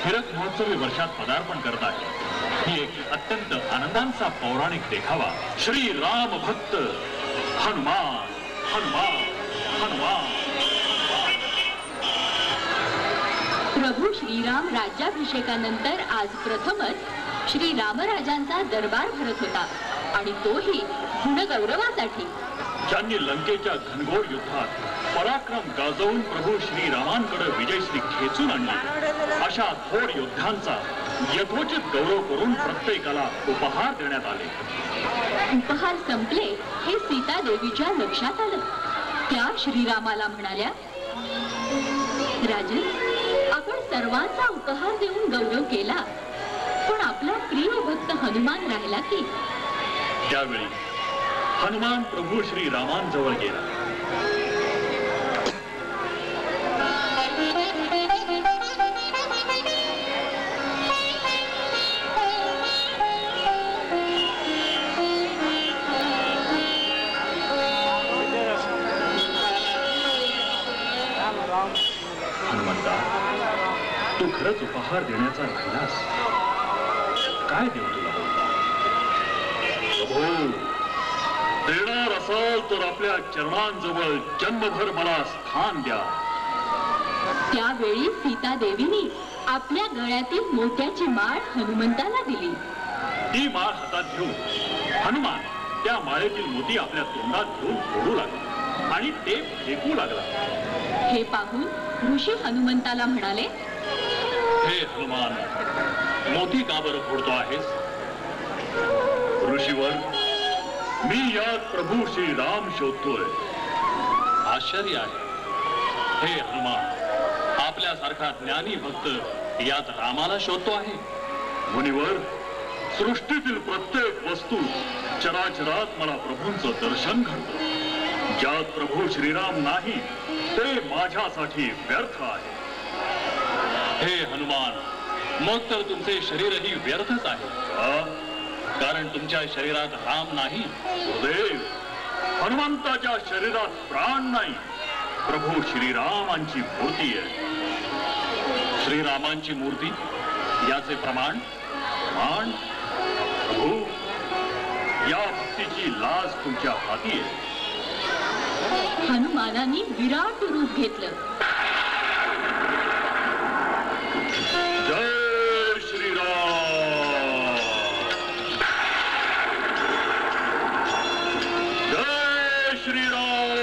हिरक महोत्सवी वर्षात पदार्पण करत आहे। ही एक अत्यंत आनंदाचा पौराणिक देखावा श्री राम भक्त हनुमान हनुमान हनुमान। प्रभू श्रीराम राज्याभिषेकानंतर आज प्रथमच श्री रामराजांचा दरबार भरत होता आणि तोही गुणगौरवासाठी। ज्यांनी लंकेच्या घनघोर युद्धात पराक्रम गाजवून प्रभू श्रीरामांकडे विजयश्री खेचून आणली अशा थोर योद्ध्यांचा यथोचित गौरव करून प्रत्येकाला उपहार देण्यात आले। उपहार संपले हे सीता देवीच्या लक्षात आलं। त्या श्रीरामाला म्हणाल्या, राजन, आपण सर्वांचा उपहार देऊन गौरव केला, पण आपला प्रिय भक्त हनुमान राहिला की? त्यावेळी हनुमान प्रभू श्रीरामांजवळ गेला। हनुमंता, तू खरंच उपहार देण्याचा राहिलास? काय देऊ तुला? प्रभू, देणार असाल तर आपल्या चरणांजवळ जन्मभर मला स्थान द्या। त्यावेळी सीता देवीने आपल्या गळ्यातील मोत्याची माळ हनुमंताला दिली। ती माळ हातात घेऊन हनुमान त्या माळेतील मोती आपल्या तोंडात घेऊन फोडू लागला आणि ते फेकू लागला। हे पाहून ऋषी हनुमंताला म्हणाले, हे हनुमान, मोती का बरं फोडतो आहेस? ऋषीवर, मी यात प्रभू श्रीराम शोधतोय। आश्चर्य आहे। हे हनुमान, आपल्यासारखा ज्ञानी भक्त यात रामाला शोधतो आहे? मुनिवर, सृष्टीतील प्रत्येक वस्तू चराचरात मला प्रभूंचं दर्शन घडतं। ज्यात प्रभू श्रीराम नाही ते माझ्यासाठी व्यर्थ आहे। हे हनुमान, मग तर तुमचे शरीरही व्यर्थच आहे, कारण तुमच्या शरीरात राम नाही। गुरुदेव, हनुमंताच्या शरीरात प्राण नाही, प्रभू श्रीरामांची मूर्ती आहे। श्रीरामांची मूर्ती, याचे प्रमाण? प्रभू, या भक्तीची लाज तुमच्या हाती आहे। हनुमानाने विराट रूप घेतलं। जय श्रीराम, जय श्रीराम,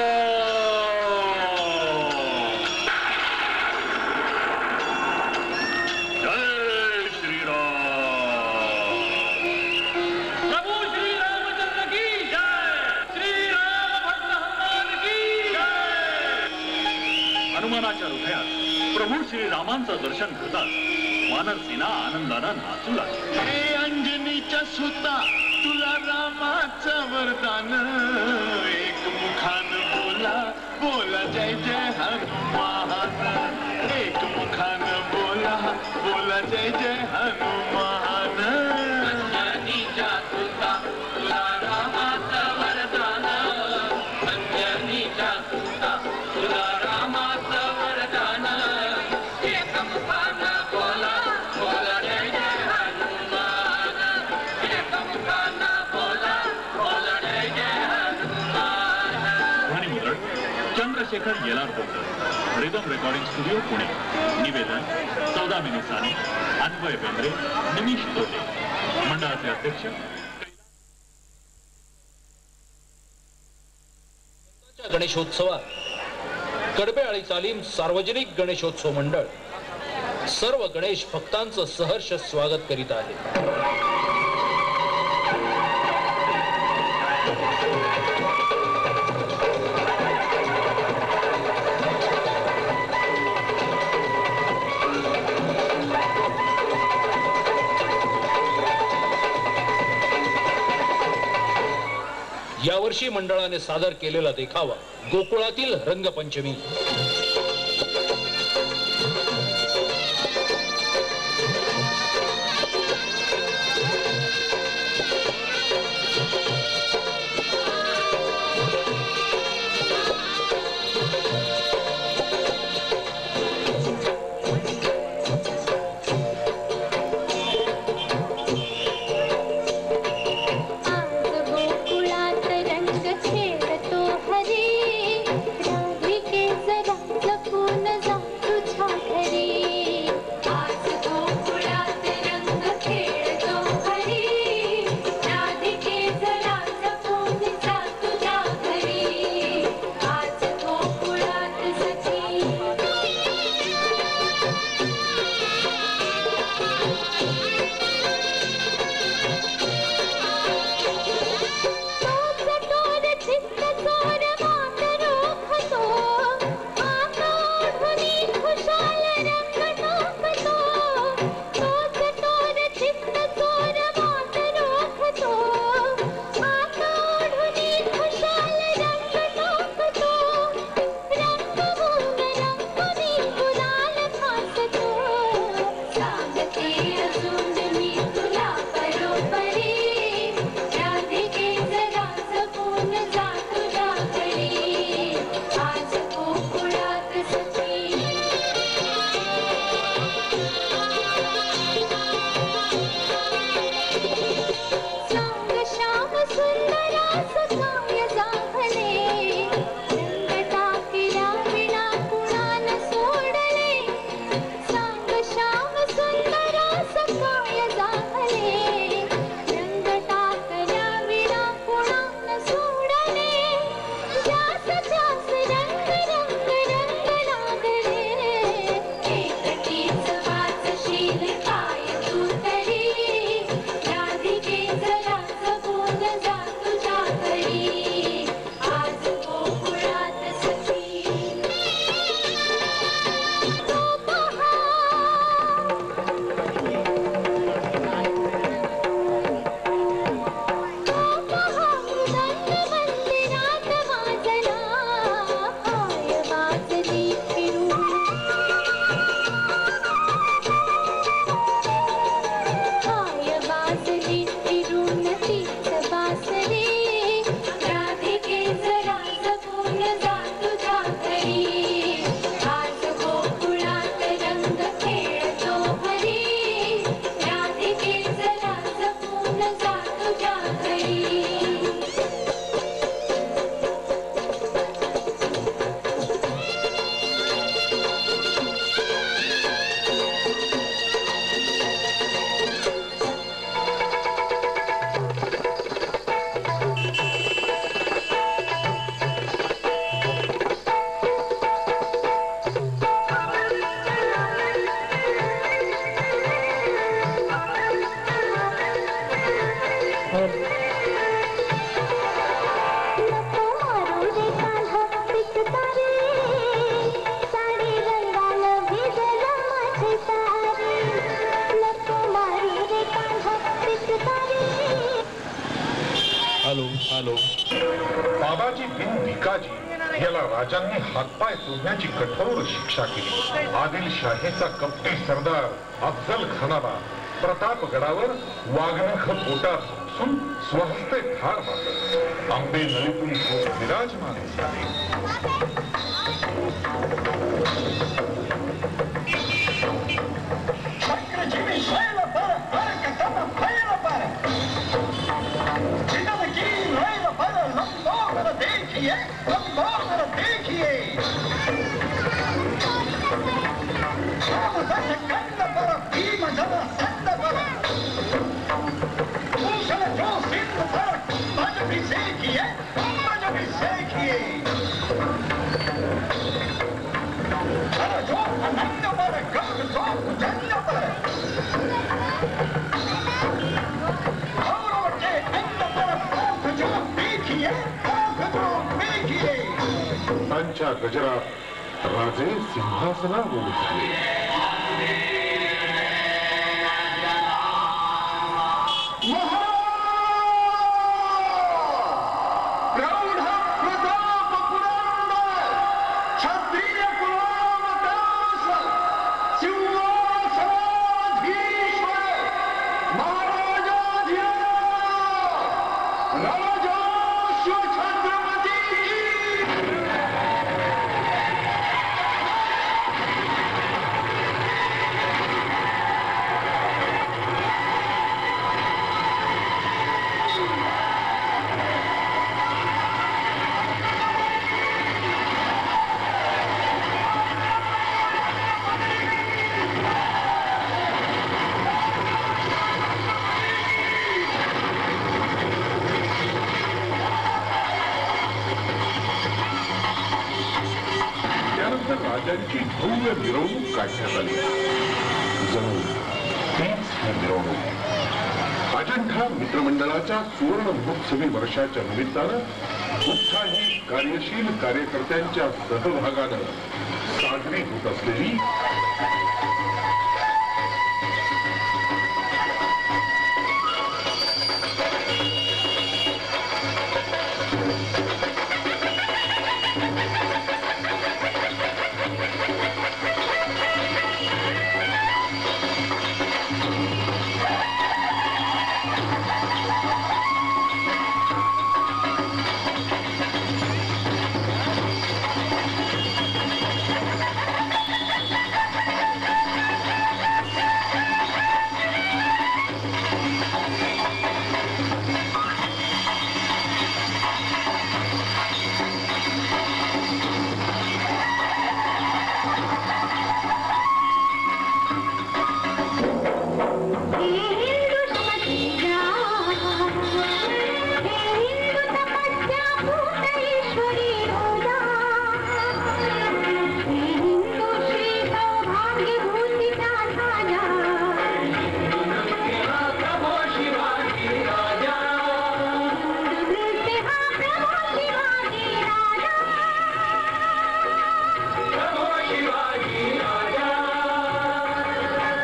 जय श्रीराम। प्रभू श्रीरामचंद्र की जय, श्रीराम भक्त हनुमान की जय। हनुमानाच्या हृदयात प्रभू श्रीरामांचं दर्शन घडताच वानर सेना आनंदानं नाचू लागली। हे अंजनीच्या सुता, तुला रामाचं वरदान, एक मुखान बोला बोला जय जय हनुमान, एक मुखान बोला बोला जय जय हनुमान। अंजनीच्या सुता, तुला रामाचं वरदान, अंजनीच्या सुता, तुला रामाचं वरदान, एक मुखान बोला बोला जय जय हनुमान, एक मुखान बोला बोला जय जय हनुमान। ध्वनिमुद्रण चंद्रशेखर येलार बोलतो। Rhythm recording studio Pune. निवेदन सौदामिनी साने, अन्वय बेंद्रे, निमिष तोटे। मंडळाचे अध्यक्ष गणेशोत्सवात कडबेआळी तालीम सार्वजनिक गणेशोत्सव मंडळ सर्व गणेश भक्तांचं सहर्ष स्वागत करीत आहे। यावर्षी मंडळाने सादर केलेला देखावा गोकुळातील रंगपंचमी। म्हणालो. बाबाजी बिन भिकाजी याला राजांनी हातपाय तोडण्याची कठोर शिक्षा केली. आदिलशाहीचा कपटी सरदार अफजल खानाला प्रतापगडावर वाघनख पोटात खुपसून स्वहस्ते ठार मारलं. आंबे नळीतून विराजमान झाले. त्यांच्या गजरात राजे सिंहासनावर बसले. राजांची भव्य मिरवणूक काढण्यात आली. जणू तीच ही मिरवणूक अजंठा मित्रमंडळाच्या सुवर्ण महोत्सवी वर्षाच्या निमित्तानं उत्साही कार्यशील कार्यकर्त्यांच्या सहभागानं साजरी होत असलेली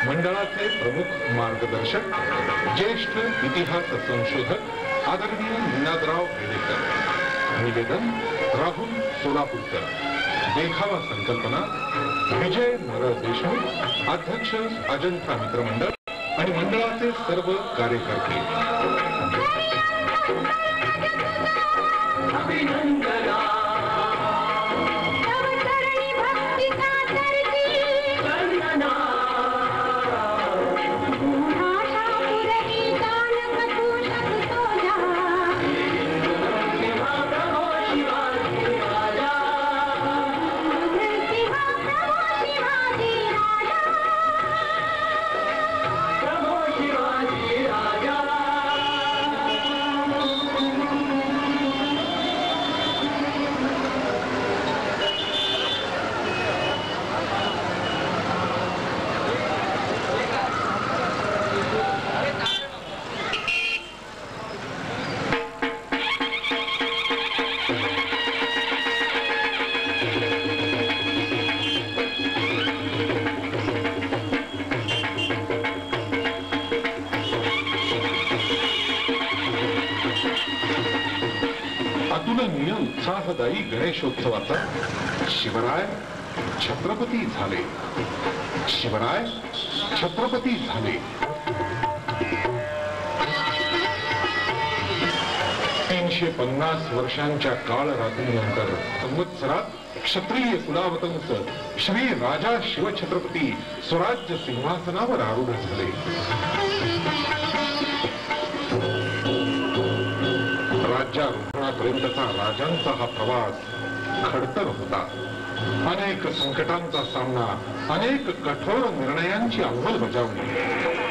मंडळाचे प्रमुख मार्गदर्शक ज्येष्ठ इतिहास संशोधक आदरणीय निनादराव बेडेकर. निवेदन राहुल सोलापूरकर. देखावा संकल्पना विजय नर देशमुख. अध्यक्ष अजंठा मित्रमंडळ आणि मंडळाचे सर्व कार्यकर्ते. उत्साहदायी गणेशोत्सवाचा शिवराय छत्रपती झाले. शिवराय छत्रपती झाले. 350 वर्षांच्या काळ रात्रीनंतर संवत्सरात क्षत्रिय कुलावतंस श्री राजा शिवछत्रपती स्वराज्य सिंहासनावर आरूढ झाले. राज्यारोहणापर्यंतचा राजांचा हा प्रवास खडतर होता. अनेक संकटांचा सामना, अनेक कठोर निर्णयांची अंमलबजावणी,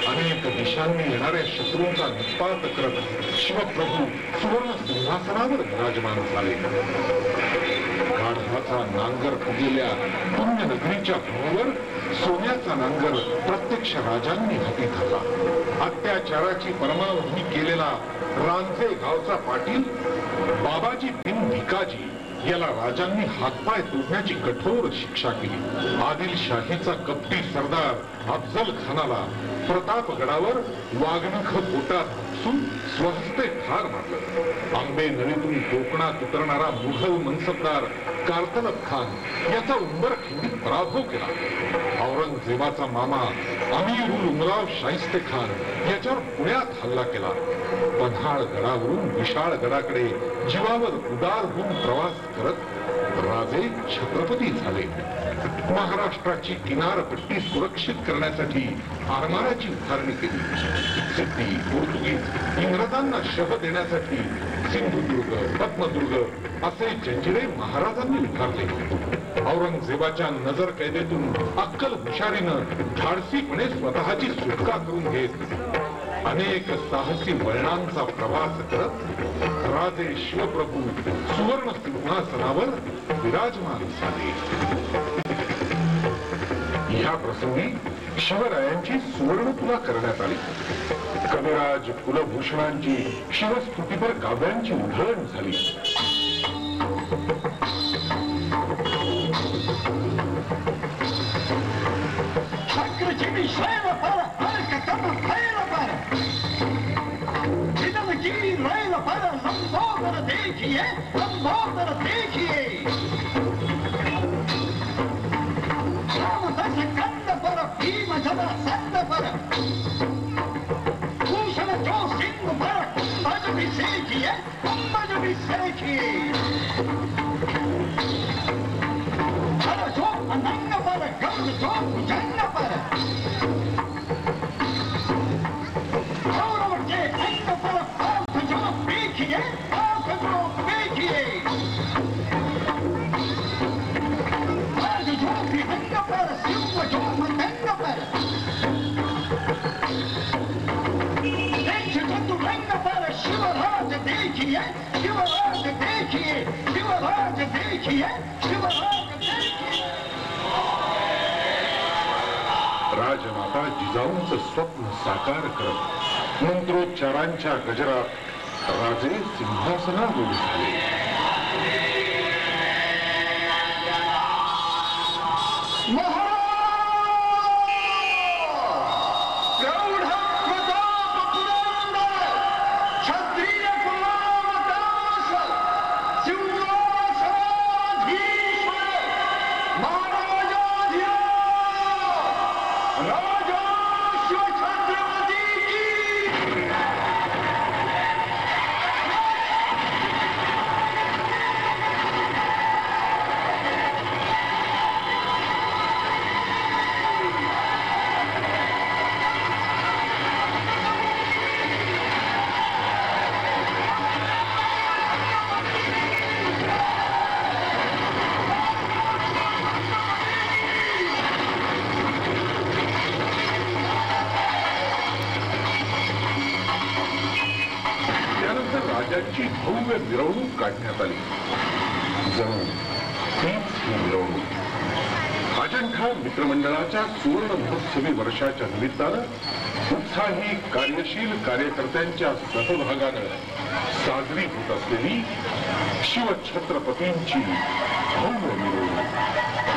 अनेक दिशांनी येणाऱ्या शत्रूंचा निपात करत शिवप्रभू सुवर्ण सिंहासनावर विराजमान झाले. गाढवाचा नांगर फुगलेल्या पुण्यनगरीच्या भूमीवर सोन्याचा नांगर प्रत्यक्ष राजांनी हाती धरला. अत्याचाराची परमावधी केलेला रांझे गावचा पाटील बाबाजी बिन भिकाजी याला राजांनी हातपाय तोडण्याची कठोर शिक्षा केली. आदिलशाहीचा कपटी सरदार अफजल खानाला प्रतापगडावर वाघनख पोटात खुपसून स्वहस्ते ठार मारलं. आंबे नळीतून कोकणात उतरणारा मुघल मनसबदार कारतलब खान याचा उंबरखिंडीत पराभव केला. औरंगजेबाचा मामा अमीरुल उमराव शाहिस्ते खान याच्यावर पुण्यात हल्ला केला. पन्हाळ गडावरून विशाळ गडाकडे जीवावर उदार होऊन प्रवास करत राजे छत्रपती झाले. महाराष्ट्राची किनारपट्टी सुरक्षित करण्यासाठी आरमाराची उभारणी केली. सिद्धी, पोर्तुगीज, इंग्रजांना शह देण्यासाठी सिंधुदुर्ग, पद्मदुर्ग असे जंजिरे महाराजांनी उभारले. औरंगजेबाच्या नजर कैदेतून अक्कल हुशारीनं धाडसीपणे स्वतःची सुटका करून घेत अनेक साहसी वळणांचा प्रवास करत राजे शिवप्रभू सुवर्ण सिंहासनावर विराजमान झाले. या प्रसंगी शिवरायांची सुवर्णतुला करण्यात आली. कविराज कुलभूषणांची शिवस्तुतीपर काव्यांची उधळण झाली. लंबोदर देखिए कंद पर भीम जन संद पर भूषण जो सिंह पर कुंभज भी सेखिए, कुंभज भी सेखिए. हर जो अनंग पर गंग जो भुजंग पर गौरव के अंग पर पार्थ जो देखिए, पार्थ जो देखिए. आज जो विहंग पर सिंह जो मतंग पर चतुरंग पर शिवराज देखिए, शिवराज देखिए, शिवराज देखिए, शिवराज देखिए. राजमाता जिजाऊंचं स्वप्न साकार करत मंत्रोच्चारांच्या गजरात राजे सिंहासनारूढ झाले. राजाची भव्य मिरवणूक काढण्यात आली. जणू तीच ही मिरवणूक अजंठा मित्रमंडळाच्या सुवर्ण महोत्सवी वर्षाच्या निमित्तानं उत्साही कार्यशील कार्यकर्त्यांच्या सहभागानं साजरी होत असलेली शिवछत्रपतींची भव्य मिरवणूक.